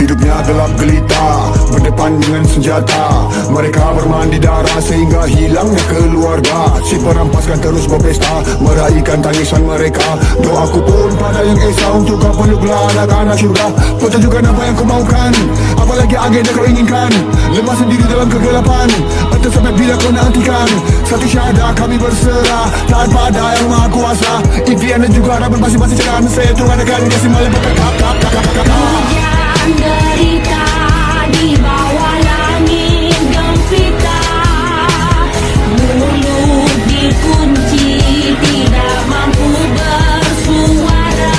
Hidupnya gelap gelita, berdepan dengan senjata. Mereka bermandi darah sehingga hilangnya keluarga. Si perampas kan terus berpesta, meraihkan tangisan mereka. Doaku pun pada yang esa untuk kau peluklah anak-anak syurga. Kau tunjukkan apa yang kau maukan, apalagi agenda kau inginkan. Lemah sendiri dalam kegelapan, entah sampai bila kau nak hentikan. Satu syahadah kami berserah, taat pada yang maha kuasa. Impian dan juga harapan masing-masing jalan. Saya Tuhan akan kasih malam hujan derita di bawah langit gempita, mulut dikunci tidak mampu bersuara.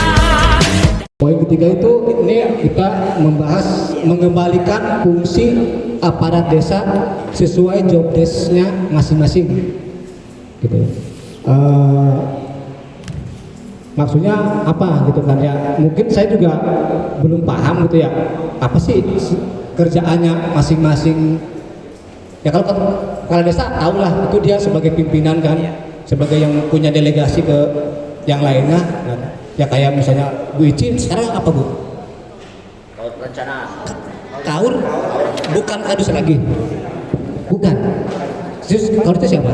Poin ketiga itu ini kita membahas mengembalikan fungsi aparat desa sesuai job desk-nya masing-masing, gitu. Maksudnya apa gitu kan ya? Mungkin saya juga belum paham gitu ya. Apa sih kerjaannya masing-masing? Ya kalau kepala desa tahu lah itu dia sebagai pimpinan kan, sebagai yang punya delegasi ke yang lainnya. Ya kayak misalnya Bu Ici sekarang apa Bu? Kaur perencanaan. Kaur bukan kadus lagi. Bukan. Kaur itu siapa?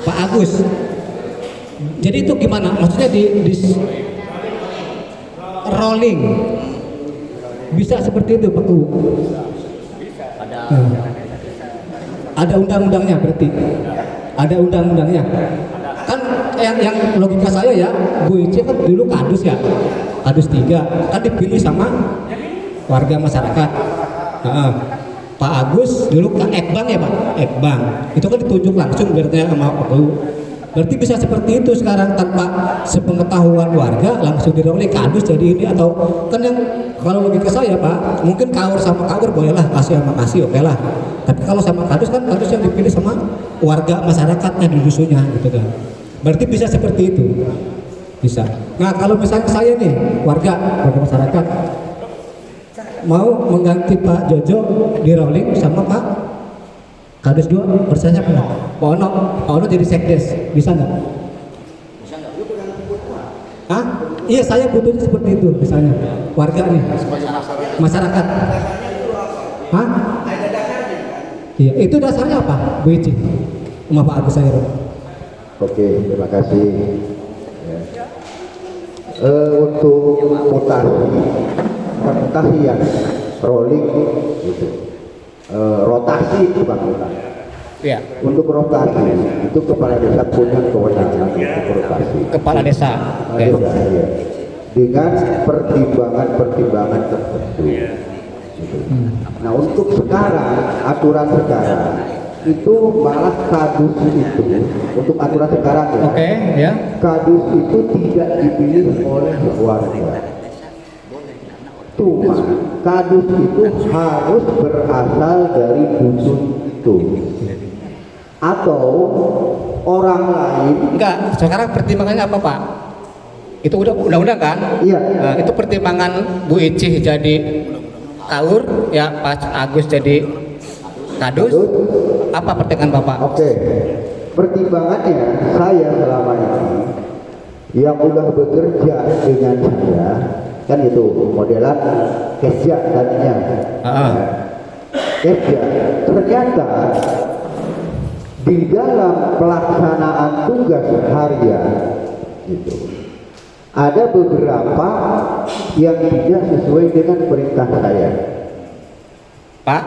Pak Agus. Jadi itu gimana? Maksudnya di rolling bisa seperti itu Pak Bu? Ada undang-undangnya berarti? Ada undang-undangnya? Kan yang logika saya ya, Bu Ici kan dulu kadus ya, kadus 3 kan dipilih sama warga masyarakat. Pak Agus dulu ke Ekbang ya Pak, Ekbang itu kan ditunjuk langsung berarti sama Pak Bu. Berarti bisa seperti itu sekarang tanpa sepengetahuan warga langsung diroleh kadus jadi ini, atau kan yang kalau logika saya Pak mungkin kaur sama kaur bolehlah kasih sama kasih oke lah, tapi kalau sama kadus kan kadus yang dipilih sama warga masyarakatnya di dusunnya gitu kan. Berarti bisa seperti itu, bisa. Nah kalau misalnya saya nih warga masyarakat mau mengganti Pak Jojo di rolling sama Pak Kadus 2, bersanya pernah Pak Ono jadi sekdes, bisa nggak? Bisa nggak? Hah? Iya saya butuhnya seperti itu misalnya warga nih masyarakat. Hah? Iya itu dasarnya apa Bu Ici sama Pak Agus saya. Oke, terima kasih. Ya. Untuk mutasi yang rolling gitu. Rotasi bukan mutasi. Iya. Untuk rotasi itu kepala desa punya kewenangan untuk rotasi. Kepala desa. Kepala desa, ya. Dengan pertimbangan tertentu. Gitu. Nah untuk sekarang aturan sekarang itu malah kadus itu untuk aturan sekarang ya. Oke, ya. Kadus itu tidak dipilih oleh warga. Cuma kadus itu harus berasal dari dusun itu atau orang lain. Enggak, sekarang pertimbangannya apa Pak? Itu udah undang-undang kan? Iya. Nah, itu pertimbangan Bu Ici jadi kaur, ya Pak Agus jadi kadus. Apa pertimbangan Bapak? Oke. Pertimbangannya saya selama ini yang udah bekerja dengan saya kan itu modelan kerja tadinya. Kerja ternyata di dalam pelaksanaan tugas harian itu ada beberapa yang tidak sesuai dengan perintah saya. Pak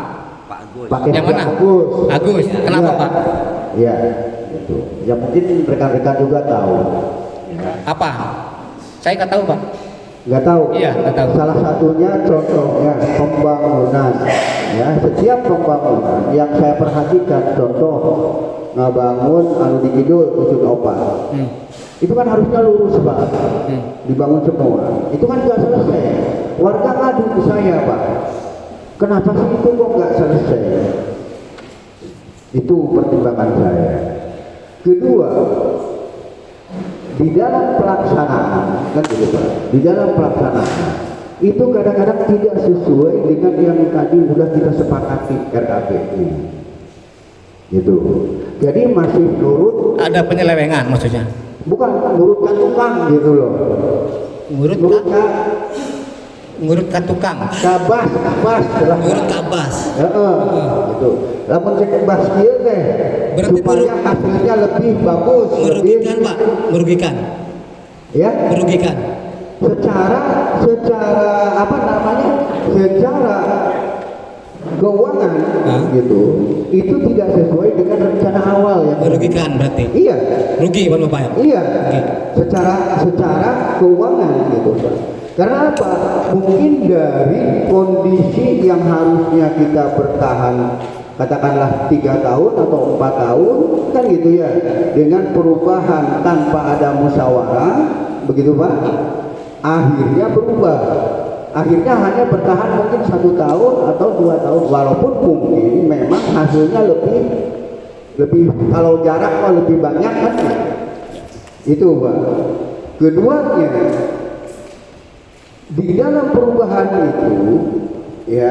Pak yang mana? Agus. Agus. Kenapa Ya. Pak? Ya, itu. Ya mungkin rekan-rekan juga tahu. Apa? Saya nggak tahu Pak. Nggak tahu. Iya, nggak tahu. Salah satunya contohnya pembangunan. Ya, setiap pembangunan yang saya perhatikan contoh ngebangun anu di Kidul Ujung Opa. Itu kan harusnya lurus Pak. Dibangun semua. Itu kan nggak selesai. Warga ngadu ke saya Pak. Kenapa sih itu kok nggak selesai? Itu pertimbangan saya. Kedua, di dalam pelaksanaan kan gitu Pak. Di dalam pelaksanaan itu kadang-kadang tidak sesuai dengan yang tadi sudah kita sepakati RAPI. Gitu. Jadi masih nurut. Ada penyelewengan maksudnya? Bukan nurut tukang gitu loh. ngurut ke tukang, kabas lah. ngurut kabas. Gitu. Lamun cek kabas kieu teh Berarti supaya hasilnya lebih bagus, merugikan lebih, Pak, merugikan, ya. merugikan. Secara apa namanya? Secara keuangan gitu. Itu tidak sesuai dengan rencana awal ya. Merugikan berarti. Iya. Rugi Pak Bapak ya? Iya, Oke. secara keuangan gitu. Karena apa? Mungkin dari kondisi yang harusnya kita bertahan katakanlah 3 tahun atau 4 tahun kan gitu ya, dengan perubahan tanpa ada musyawarah, begitu Pak, akhirnya berubah. Akhirnya hanya bertahan mungkin 1 tahun atau 2 tahun, walaupun mungkin memang hasilnya lebih kalau jarak lebih banyak kan itu Pak. Keduanya, di dalam perubahan itu ya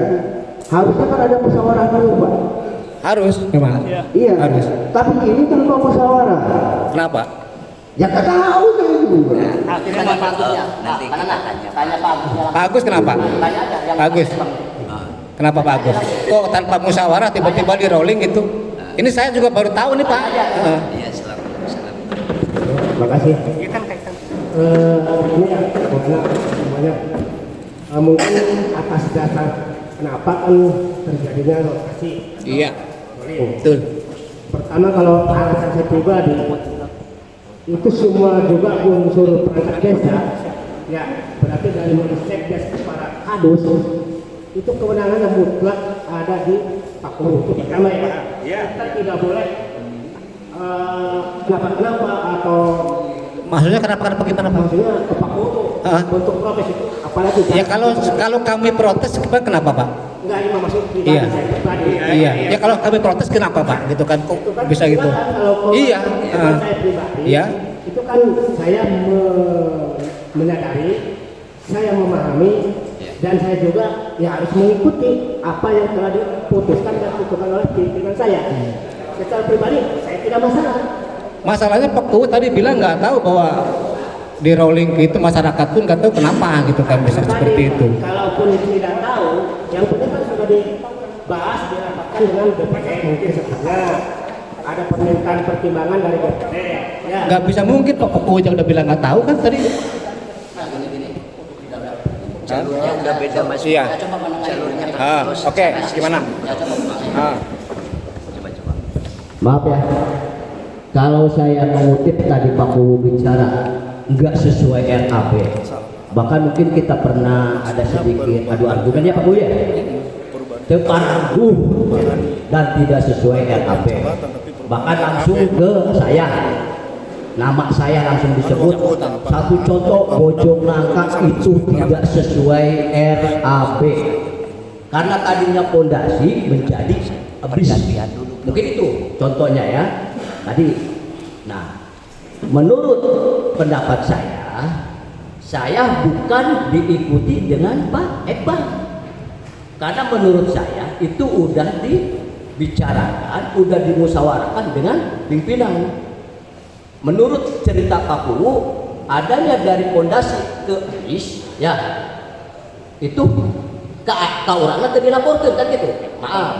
harusnya kan ada musyawarah dulu Pak. Harus memang. Iya. Harus. Tapi ini tanpa musyawarah. Kenapa? Ya nggak tahu saya juga. Tanya Pak Agusnya. Nanti kita tanya Pak Agusnya. Pak Agus kenapa? Tanya aja yang Pak Agus. Kenapa Pak Agus? Kok tanpa musyawarah tiba-tiba di rolling gitu? Ini saya juga baru tahu nih Pak. Iya, silakan. Terima kasih. ini ya karena semuanya mungkin atas dasar kenapa kan terjadinya lokasi Iya, betul. pertama kalau alasan saya pribadi itu semua juga unsur perangkat desa ya, berarti dari mulai sekdes para kadus itu kewenangan yang mutlak ada di Pak Guru. Itu pertama ya, kita tidak boleh kenapa atau Maksudnya kenapa gimana Pak? maksudnya ke Pak Guru untuk protes itu apalagi Ya kalau kami protes kenapa Pak? enggak ini maksud pribadi Iya. saya pribadi. Iya. Ya kalau kami protes kenapa Pak? Gitu kan kok Itu kan bisa gitu? kan kalau Iya. saya pribadi Iya. itu kan saya menyadari, saya memahami dan saya juga ya harus mengikuti apa yang telah diputuskan dan ditentukan oleh pimpinan saya. Secara pribadi saya tidak masalah. Masalahnya Pak Kuwu tadi bilang nggak tahu bahwa di rolling itu masyarakat pun nggak tahu kenapa gitu kan bisa seperti itu. Kalaupun tidak tahu, yang penting kan sudah dibahas dirapatkan dengan DPD mungkin sebetulnya ada permintaan pertimbangan dari DPD. Ya. Nggak bisa mungkin Pak Kuwu aja udah bilang nggak tahu kan tadi. Jalurnya udah beda Mas. Iya. Ya, coba menengah jalurnya. Oke, gimana? Ya coba. Coba. Maaf ya, kalau saya mengutip tadi Pak Kuwu bicara nggak sesuai RAB, bahkan mungkin kita pernah ada sedikit adu argumen ya Pak Kuwu ya, tepangguh dan tidak sesuai RAB, bahkan langsung ke saya, nama saya langsung disebut. Satu contoh, Bojong Nangka itu tidak sesuai RAB karena tadinya pondasi menjadi bis. Mungkin itu contohnya ya tadi. Nah, menurut pendapat saya bukan diikuti dengan Pak Ekbal, karena menurut saya itu udah dibicarakan, udah dimusyawarahkan dengan pimpinan. Menurut cerita Pak Kuwu, adanya dari pondasi ke bis ya itu ke orangnya tadi dilaporkan kan gitu. Maaf,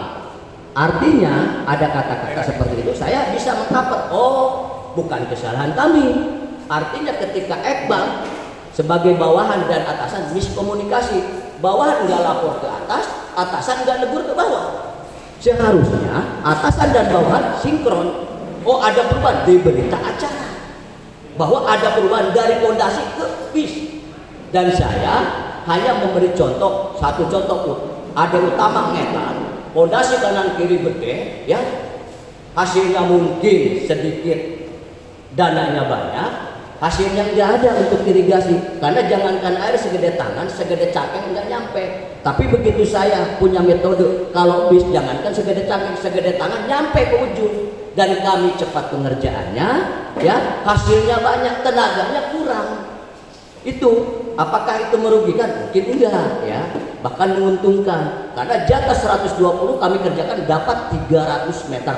artinya ada kata-kata seperti itu saya bisa mengkaper, oh bukan kesalahan kami. Artinya ketika Ekbal sebagai bawahan dan atasan miskomunikasi, bawahan nggak lapor ke atas, atasan nggak negur ke bawah. Seharusnya atasan dan bawahan sinkron. Oh ada perubahan di berita acara bahwa ada perubahan dari pondasi ke bis, dan saya hanya memberi contoh, satu contoh pun ada utama ngetan pondasi kanan kiri gede ya, hasilnya mungkin sedikit, dananya banyak, hasilnya nggak ada untuk irigasi karena jangankan air segede tangan, segede cangkeng nggak nyampe. Tapi begitu saya punya metode, kalau bis jangankan segede cangkeng, segede tangan nyampe ke ujung, dan kami cepat pengerjaannya ya, hasilnya banyak, tenaganya kurang. Itu apakah itu merugikan? Mungkin enggak ya, bahkan menguntungkan karena jatah 120 kami kerjakan dapat 300 meter.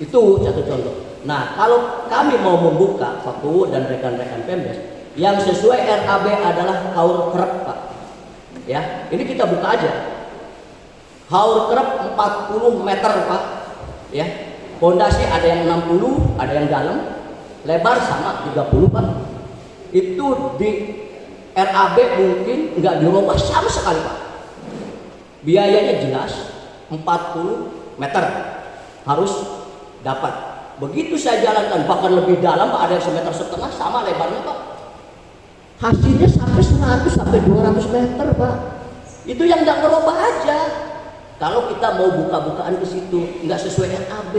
Itu satu contoh. Nah, kalau kami mau membuka Pak Kuwu dan rekan-rekan Pemdes, Yang sesuai RAB adalah haur kerep, Pak. Ya, ini kita buka aja. Haur kerep 40 meter, Pak. Ya. Pondasi ada yang 60, ada yang dalam. Lebar sama 30, Pak. Itu di RAB mungkin nggak dirubah sama sekali, Pak. Biayanya jelas 40 meter harus dapat. Begitu saya jalankan bahkan lebih dalam, Pak, ada yang 1,5 meter sama lebarnya, Pak. Hasilnya sampai 100 sampai 200 meter, Pak. Itu yang nggak ngerubah aja. Kalau kita mau buka-bukaan ke situ nggak sesuai RAB,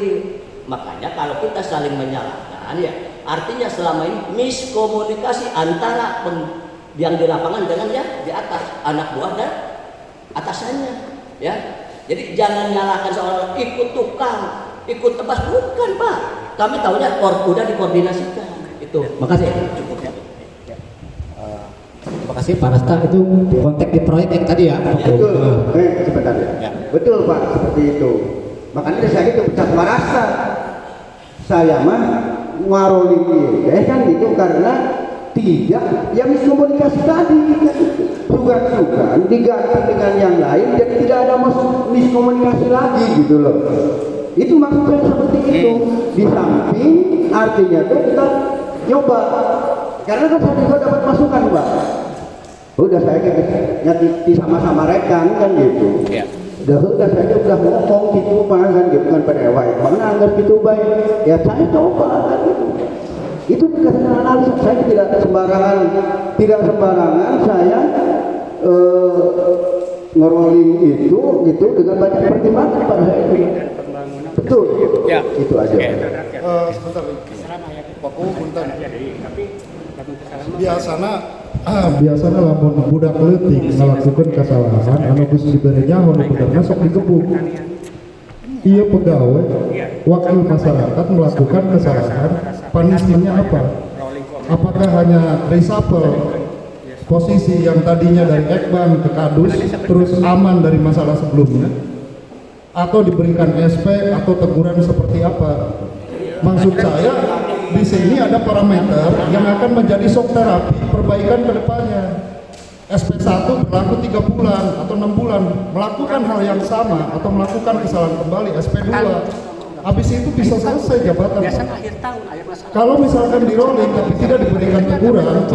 makanya kalau kita saling menyalahkan, ya artinya selama ini miskomunikasi antara yang di lapangan dengan yang di atas, anak buah dan atasannya, ya. Jadi jangan nyalahkan seorang ikut tukang, ikut tebas, bukan, Pak. Kami tahunya udah dikoordinasikan. Itu. Makasih. Cukup ya. Terima kasih Pak Rasta, itu kontak di proyek yang tadi ya. Betul. Sebentar ya. Betul Pak, seperti itu. Makanya saya itu pecat Pak Rasta. Saya mah ngaroling kan itu karena tidak ya miskomunikasi tadi kan. Tugas-tugas diganti dengan yang lain jadi tidak ada miskomunikasi lagi gitu loh. Itu maksudnya seperti itu. Di samping artinya tuh kita coba karena kan saya juga dapat masukan, Pak. Udah saya nyati sama-sama rekan kan gitu. Ya. Udah saya udah ngomong gitu Pak kan gitu kan pada baik. Mana anggap gitu baik. Ya saya coba kan gitu. Itu berdasarkan analisa, saya tidak sembarangan saya ngerolling itu gitu dengan banyak pertimbangan pada saya itu. Betul. Ya. Itu aja. Sebentar. Paku punten. Biasana lamun budak leutik melakukan kesalahan anu geus dibere nyaho nu budakna sok digebuk. Ieu pegawai wakil masyarakat melakukan kesalahan, punishment-nya apa? Apakah hanya reshuffle posisi yang tadinya dari Ekban ke Kadus terus aman dari masalah sebelumnya? Atau diberikan SP atau teguran seperti apa? Maksud saya di sini ada parameter yang akan menjadi shock terapi perbaikan ke depannya. SP1 berlaku 3 bulan atau 6 bulan, melakukan hal yang sama atau melakukan kesalahan kembali SP2. Habis itu bisa selesai jabatan. Kalau misalkan di rolling tapi tidak diberikan teguran,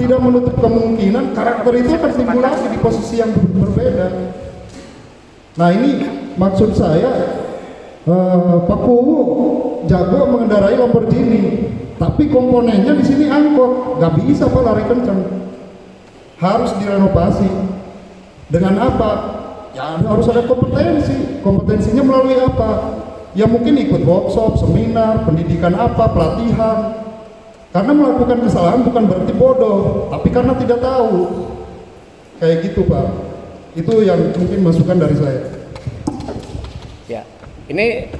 tidak menutup kemungkinan karakter itu akan timbul lagi di posisi yang berbeda. Nah ini maksud saya, Pak Puwu jago mengendarai Lamborghini, tapi komponennya di sini angkot, nggak bisa Pak lari kencang, harus direnovasi. Dengan apa? Ya harus ada kompetensi. Kompetensinya melalui apa? Ya mungkin ikut workshop, seminar, pendidikan apa, pelatihan. Karena melakukan kesalahan bukan berarti bodoh, tapi karena tidak tahu. Kayak gitu Pak. Itu yang mungkin masukan dari saya. Ya, ini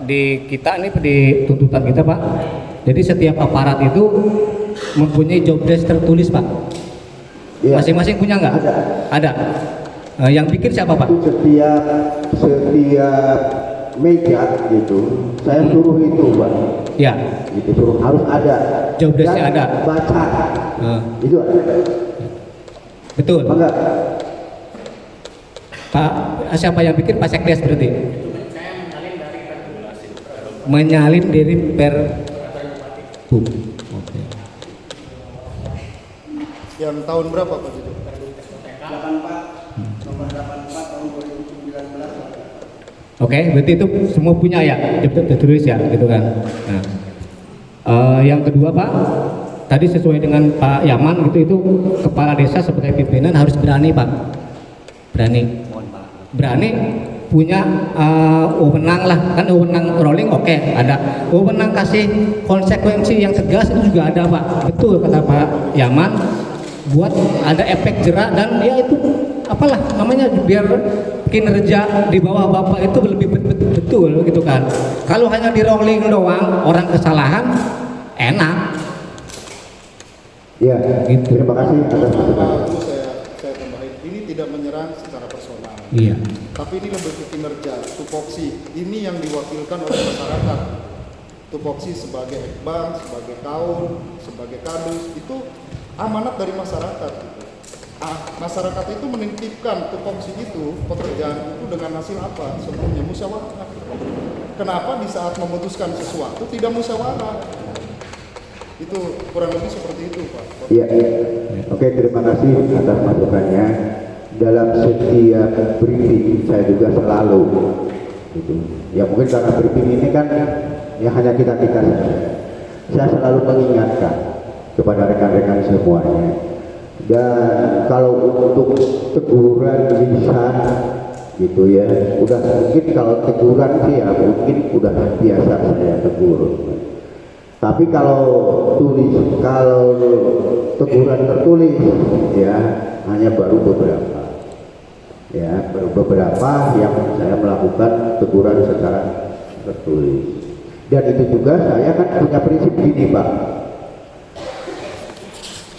di kita ini di tuntutan kita Pak. Jadi setiap aparat itu mempunyai job desk tertulis Pak. Ya. Masing-masing punya nggak? Ada. Yang bikin siapa Pak? Itu setiap meja gitu, saya suruh itu Pak. Ya. Itu suruh harus ada. Job desk-nya ada. Baca. Itu ada. Betul. Enggak. Pak, siapa yang bikin? Pak Sekdes berarti? Menyalin dari Perhub. Oke. Yang tahun berapa Pak itu? 84 nomor 84 tahun 2019. Oke, berarti itu semua punya ya, tertulis ya, gitu kan. Nah, yang kedua Pak, tadi sesuai dengan Pak Yaman gitu, itu kepala desa sebagai pimpinan harus berani Pak, berani punya wewenang lah, kan wewenang rolling oke, ada wewenang kasih konsekuensi yang tegas itu juga ada Pak, betul kata Pak Yaman, buat ada efek jerak dan ya itu apalah namanya biar kinerja di bawah Bapak itu lebih betul gitu kan. Kalau hanya di rolling doang orang kesalahan enak. Ya, Gitu. terima kasih atas masukan. Itu saya tambahin, ini tidak menyerang secara personal. Iya. Tapi ini lebih ke kinerja, tupoksi. Ini yang diwakilkan oleh masyarakat. tupoksi sebagai ekbang, sebagai kaun, sebagai kadus itu amanat dari masyarakat. Masyarakat itu menitipkan tupoksi itu, pekerjaan itu dengan hasil apa? Sebelumnya musyawarah. Kenapa di saat memutuskan sesuatu tidak musyawarah? Itu kurang lebih seperti itu, Pak. Iya. Oke, terima kasih atas masukannya. Dalam setiap briefing saya juga selalu gitu. Ya mungkin karena briefing ini kan ya hanya kita saja. Saya selalu mengingatkan kepada rekan-rekan semuanya. Dan kalau untuk teguran lisan gitu ya, udah mungkin kalau teguran sih ya mungkin udah biasa saya tegur. Tapi kalau teguran tertulis ya hanya baru beberapa. Ya, baru beberapa yang saya melakukan teguran secara tertulis. Dan itu juga saya kan punya prinsip gini, Pak.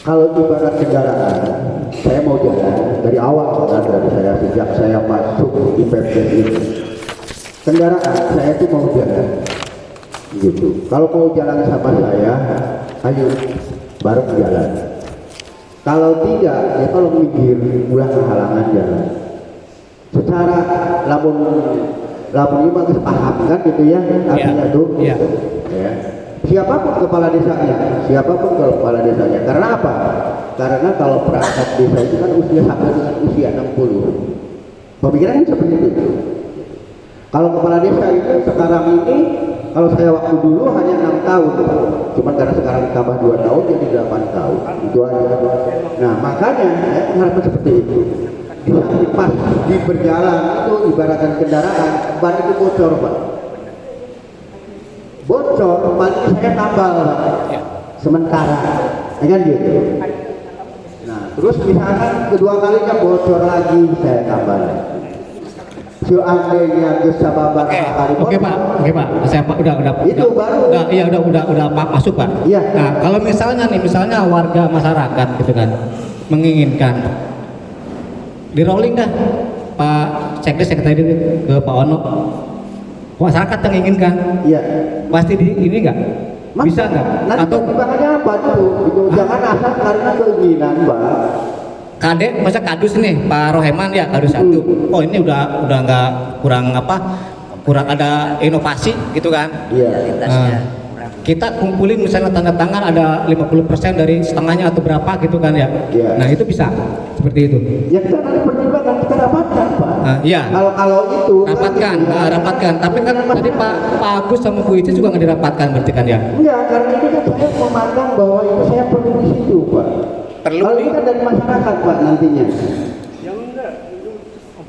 Kalau ibarat kendaraan, saya mau jalan dari awal kan, dari saya sejak saya masuk di PPS ini. Kendaraan saya itu mau jalan, gitu. Kalau mau jalan sama saya, ayo bareng jalan. Kalau tidak, ya kalau minggir, ulah kehalangan jalan. Secara lamun ini bagus paham kan gitu ya, artinya tuh. Yeah. Ya. Siapapun kepala desanya, karena apa? Karena kalau perangkat desa itu kan usia sampai dengan usia 60. Pemikirannya seperti itu. Kalau kepala desa itu sekarang ini, kalau saya waktu dulu hanya 6 tahun, cuma karena sekarang tambah 2 tahun jadi 8 tahun, itu aja. Nah makanya saya mengharapkan seperti itu. Pas di berjalan itu ibaratkan kendaraan, ban itu bocor, Pak. Bocor, ban saya tambal, Pak. Sementara, ya kan gitu. Nah, terus misalkan kedua kalinya bocor lagi, saya tambal. Seandainya kesabaran Oke Pak, saya Pak udah itu baru. Udah masuk Pak. Iya. Nah, kalau misalnya warga masyarakat gitu kan menginginkan di rolling dah Pak Sekdes yang tadi ke Pak Ono, masyarakat yang inginkan, iya, pasti ini enggak bisa nggak? Nanti Atau pertimbangannya apa tuh? Itu jangan asal karena keinginan, Pak. Kadek, masa kadus nih Pak Roheman ya kadus satu. Oh ini udah nggak kurang ada inovasi gitu kan? Iya. Kita kumpulin misalnya tanda tangan ada 50% dari setengahnya atau berapa gitu kan ya? Iya. Nah itu bisa seperti itu. Ya kita nanti pertimbangan kita dapatkan, Pak. Iya. Kalau itu Rapatkan. Tapi kan tadi Pak Agus sama Bu Ici juga nggak dirapatkan berarti kan ya? Enggak, karena ini kan saya memandang bahwa itu saya perlu di situ, Pak. Kalau ini kan dari masyarakat, Pak, nantinya.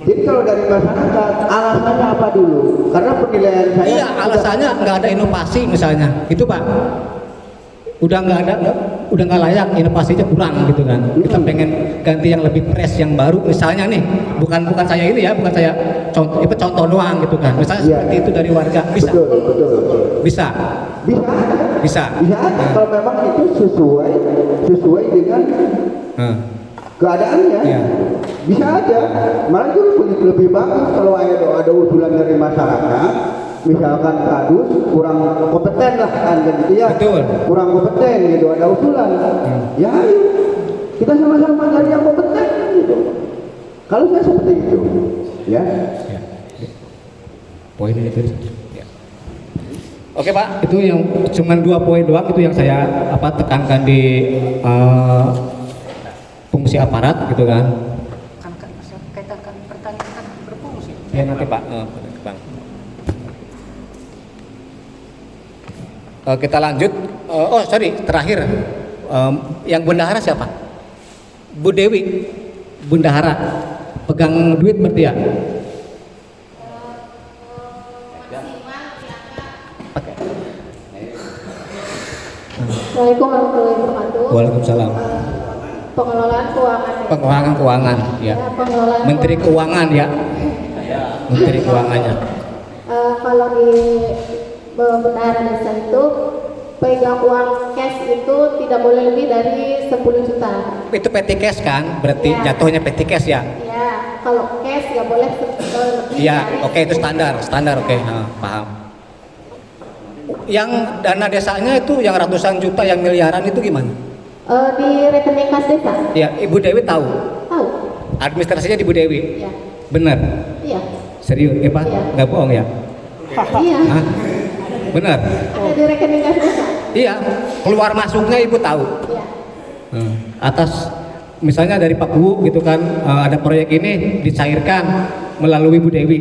Jadi kalau dari masyarakat, alasannya apa dulu? Karena penilaian saya. Iya, alasannya nggak ada inovasi misalnya, itu Pak. Udah nggak layak, inovasinya kurang gitu kan. Kita pengen ganti yang lebih fresh, yang baru. Misalnya nih, bukan saya ini ya, bukan saya contoh doang gitu kan. Misalnya seperti itu dari warga, bisa. Betul. Bisa. Bisa aja kalau memang itu sesuai dengan keadaannya. Iya. Bisa aja. Malah itu lebih bagus kalau ada usulan dari masyarakat. Misalkan kadus kurang kompeten lah kan gitu ya. Betul. Kurang kompeten gitu, ada usulan. Ya ayo kita sama-sama cari yang kompeten gitu. Kalau saya seperti itu, ya. Poin itu. Oke Pak, itu yang cuman 2 poin doang itu yang saya tekankan di fungsi aparat gitu kan. Kaitan pertanyaan kan berfungsi. Ya nanti Pak, Bang. Kita lanjut. Terakhir yang bendahara siapa? Bu Dewi, bendahara, pegang duit berarti ya? Assalamualaikum warahmatullahi wabarakatuh. Waalaikumsalam. Pengelolaan Keuangan ya. Pengelolaan Menteri Keuangan ya. Menteri Keuangannya. Kalau di bendahara desa itu pegang uang cash itu tidak boleh lebih dari 10 juta. Itu petty cash kan? Berarti Ya. jatuhnya petty cash ya? Ya, kalau cash nggak boleh lebih. Iya, dari oke itu standar oke, paham. yang dana desanya itu yang ratusan juta, yang miliaran itu gimana? Di rekening kas desa. Ya, Ibu Dewi tahu. Tahu. Administrasinya di Ibu Dewi. Iya. Benar. Iya. Serius, Pak? Iya. Nggak bohong ya? Iya. Hah? Benar. Ada di rekening kas desa. Iya, keluar masuknya Ibu tahu. Iya. Atas misalnya dari Pak Bu gitu kan, ada proyek ini dicairkan melalui Bu Dewi.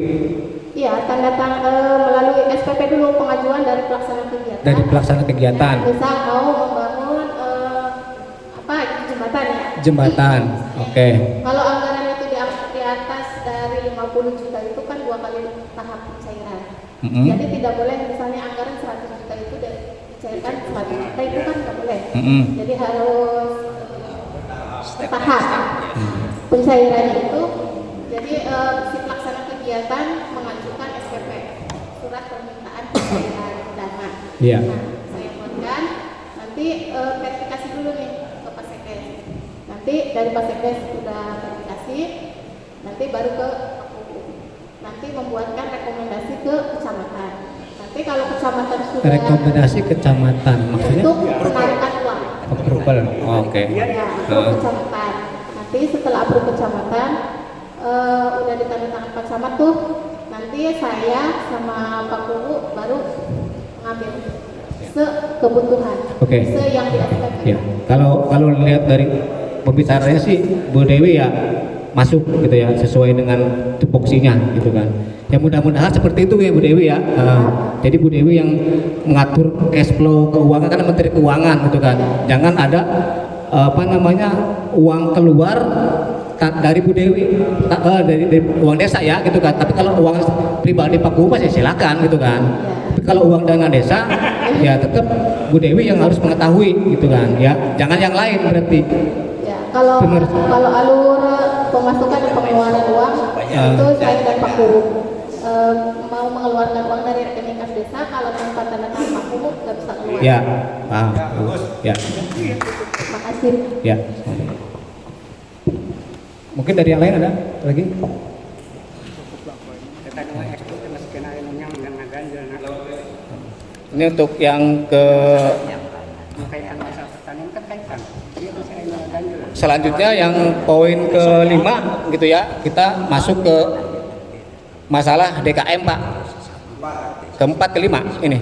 Iya, melalui SPP dulu, pengajuan dari pelaksana kegiatan. Dari pelaksana kegiatan. Ya, misal mau membangun jembatan ya. Jembatan. Oke. Kalau anggaran itu di atas dari 50 juta itu kan 2 kali tahap pencairan. Jadi tidak boleh misalnya anggaran 100 juta itu dicairkan 100 juta itu kan nggak boleh. Jadi harus tahap pencairannya itu. Jadi si pelaksana kegiatan mengajukan SPP, surat permintaan pencairan dana. Iya. Nah, saya buatkan, nanti verifikasi dulu nih ke Pak Sekdes. Nanti dari Pak Sekdes sudah verifikasi, nanti baru ke KPU. Nanti membuatkan rekomendasi ke kecamatan. Nanti kalau kecamatan sudah Rekomendasi kecamatan maksudnya? untuk penarikan uang. Approval. Oke. Ya, approve kecamatan. Nanti setelah approve kecamatan, udah ditandatangan Pak Camat tuh, nanti saya sama Pak Kubu baru ngambil sekebutuhan, Oke. yang diajukan. Ya. Kalau lihat dari pembicaranya sih Bu Dewi ya masuk gitu ya, sesuai dengan tupoksinya gitu kan. Ya mudah-mudahan seperti itu ya Bu Dewi ya. Jadi Bu Dewi yang mengatur cash flow keuangan, kan Menteri Keuangan gitu kan. Jangan ada uang keluar dari Bu Dewi, dari uang desa ya gitu kan. Tapi kalau uang pribadi Pak Kubu ya silakan gitu kan. Tapi kalau uang dana desa ya tetap Bu Dewi yang harus mengetahui gitu kan ya. Jangan yang lain berarti. Ya, kalau alur pemasukan dan pengeluaran uang itu saya dan Pak Kubu mau mengeluarkan uang dari rekening kas desa, kalau tanpa tanda tangan Pak Kubu nggak bisa keluar. Ya, paham. Ya. Makasih. Ya. Mungkin dari yang lain ada lagi? Ini untuk yang ke selanjutnya yang poin ke-5 gitu ya, kita masuk ke masalah DKM Pak. Keempat kelima ini.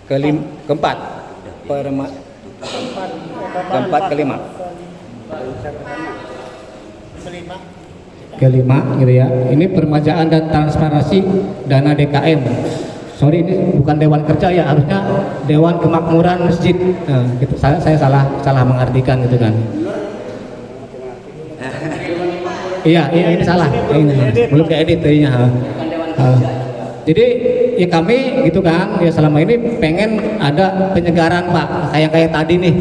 Keempat kelima. Kelima gitu ya. Ini permajaan dan transparansi dana DKM. Sorry, ini bukan Dewan Kerja ya, harusnya Dewan Kemakmuran Masjid. Gitu. Saya salah mengartikan gitu kan. Iya ini salah. Ini belum diedit tadinya. Jadi ya kami gitu kan, ya selama ini pengen ada penyegaran Pak, kayak tadi nih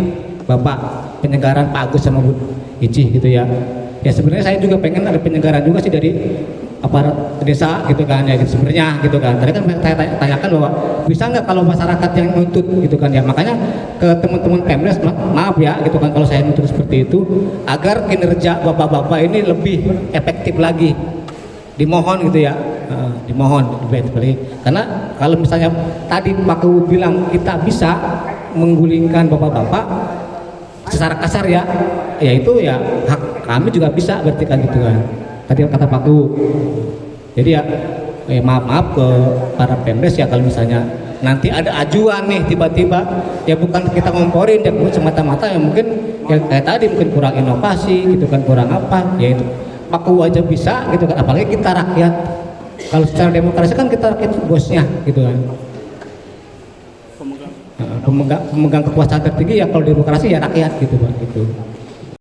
Bapak, penyegaran Pak Agus sama Bu Ici gitu ya. Ya sebenarnya saya juga pengen ada penyegaran juga sih dari aparat desa gitu kan ya, gitu sebenarnya gitu kan. Tadi kan saya tanyakan bahwa bisa nggak kalau masyarakat yang nuntut gitu kan ya, makanya ke teman-teman Pemdes maaf ya gitu kan kalau saya nuntut seperti itu, agar kinerja bapak-bapak ini lebih efektif lagi, dimohon gitu ya, dimohon lebih efektif lagi. Karena kalau misalnya tadi Pak Kubu bilang kita bisa menggulingkan bapak-bapak secara kasar ya, itu ya hak kami juga bisa berarti kan gitu kan. Tadi kata Pak Kubu. Jadi ya maaf ke para Pemdes ya kalau misalnya nanti ada ajuan nih tiba-tiba ya bukan kita ngomporin ya, semata-mata ya mungkin ya kayak tadi mungkin kurang inovasi gitu kan, kurang apa ya itu Pak Kubu aja bisa gitu kan, apalagi kita rakyat. Kalau secara demokrasi kan kita rakyat bosnya gitu kan. Pemegang kekuasaan tertinggi ya kalau demokrasi ya rakyat gitu Pak gitu.